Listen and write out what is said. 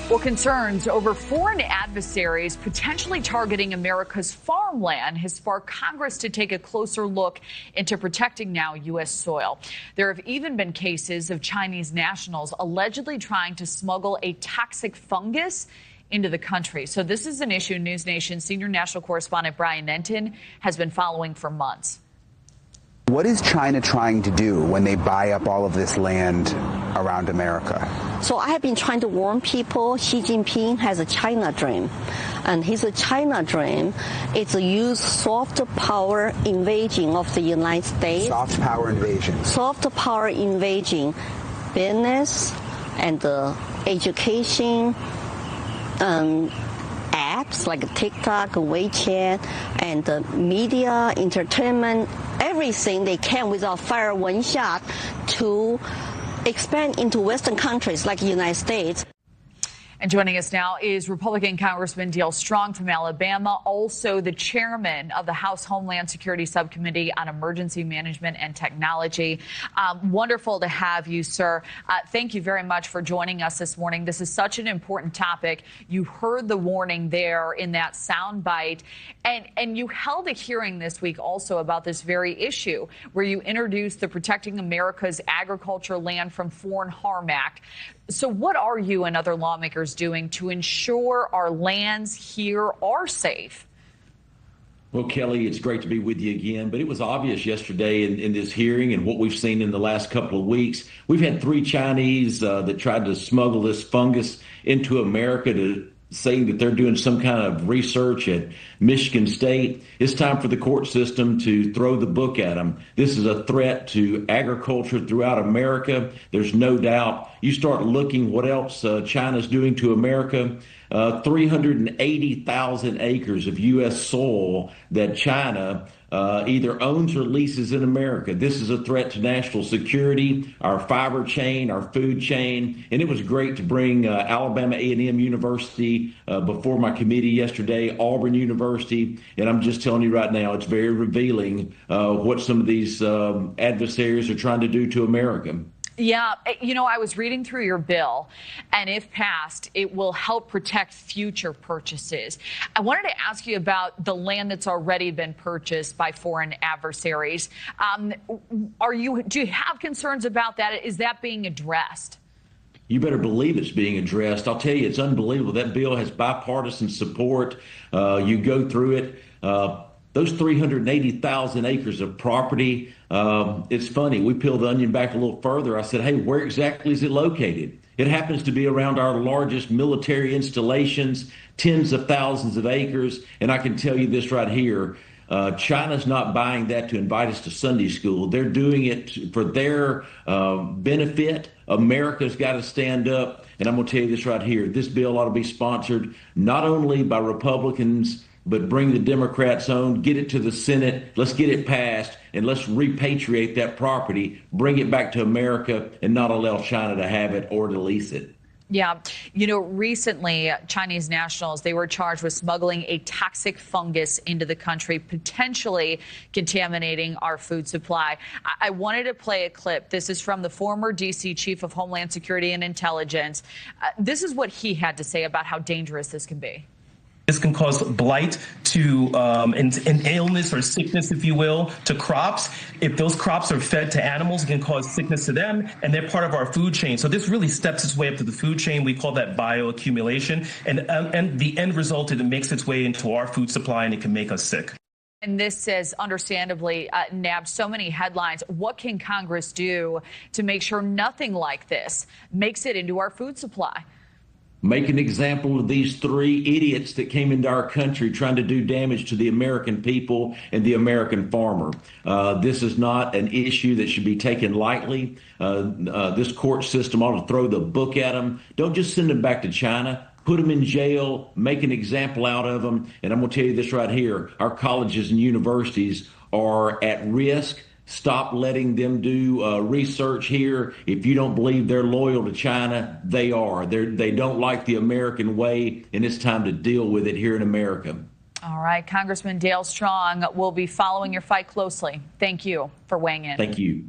Well, concerns over foreign adversaries potentially targeting America's farmland has sparked Congress to take a closer look into protecting now U.S. soil. There have even been cases of Chinese nationals allegedly trying to smuggle a toxic fungus into the country. So this is an issue NewsNation senior national correspondent Brian Nenton has been following for months. What is China trying to do when they buy up all of this land around America? So I have been trying to warn people Xi Jinping has a China dream. And his China dream is to use soft power invasion of the United States. Soft power invasion. Soft power invasion, business and education, apps like TikTok, WeChat, and media, entertainment, everything they can without fire one shot to expand into Western countries like the United States. And joining us now is Republican Congressman Dale Strong from Alabama, also the chairman of the House Homeland Security Subcommittee on Emergency Management and Technology. Wonderful to have you, sir. Thank you very much for joining us this morning. This is such an important topic. You heard the warning there in that soundbite, and you held a hearing this week also about this very issue, where you introduced the Protecting America's Agriculture Land from Foreign Harm Act. So what are you and other lawmakers doing to ensure our lands here are safe? Well, Kelly, it's great to be with you again. But it was obvious yesterday in this hearing and what we've seen in the last couple of weeks. We've had 3 Chinese that tried to smuggle this fungus into America, saying that they're doing some kind of research at Michigan State. It's time for the court system to throw the book at them. This is a threat to agriculture throughout America. There's no doubt. You start looking what else China's doing to America. 380,000 acres of U.S. soil that China either owns or leases in America. This is a threat to national security, our fiber chain, our food chain. And it was great to bring Alabama A&M University before my committee yesterday, Auburn University. And I'm just telling you right now, it's very revealing what some of these adversaries are trying to do to America. Yeah, you know, I was reading through your bill, and if passed, it will help protect future purchases. I wanted to ask you about the land that's already been purchased by foreign adversaries. Do you have concerns about that? Is that being addressed? You better believe it's being addressed. I'll tell you, it's unbelievable. That bill has bipartisan support. You go through it. Those 380,000 acres of property, it's funny. We peeled the onion back a little further. I said, hey, where exactly is it located? It happens to be around our largest military installations, tens of thousands of acres. And I can tell you this right here. China's not buying that to invite us to Sunday school. They're doing it for their benefit. America's got to stand up. And I'm going to tell you this right here. This bill ought to be sponsored not only by Republicans, but bring the Democrats on, get it to the Senate, let's get it passed, and let's repatriate that property, bring it back to America, and not allow China to have it or to lease it. Yeah. You know, recently, Chinese nationals, they were charged with smuggling a toxic fungus into the country, potentially contaminating our food supply. I wanted to play a clip. This is from the former D.C. Chief of Homeland Security and Intelligence. This is what he had to say about how dangerous this can be. This can cause blight to an illness or sickness, if you will, to crops. If those crops are fed to animals, it can cause sickness to them, and they're part of our food chain. So this really steps its way up to the food chain. We call that bioaccumulation. And the end result is it makes its way into our food supply, and it can make us sick. And this has understandably nabbed so many headlines. What can Congress do to make sure nothing like this makes it into our food supply? Make an example of these 3 idiots that came into our country trying to do damage to the American people and the American farmer. This is not an issue that should be taken lightly. This court system ought to throw the book at them. Don't just send them back to China. Put them in jail, make an example out of them. And I'm going to tell you this right here. Our colleges and universities are at risk. Stop letting them do research here. If you don't believe they're loyal to China, they are. They don't like the American way, and it's time to deal with it here in America. All right. Congressman Dale Strong will be following your fight closely. Thank you for weighing in. Thank you.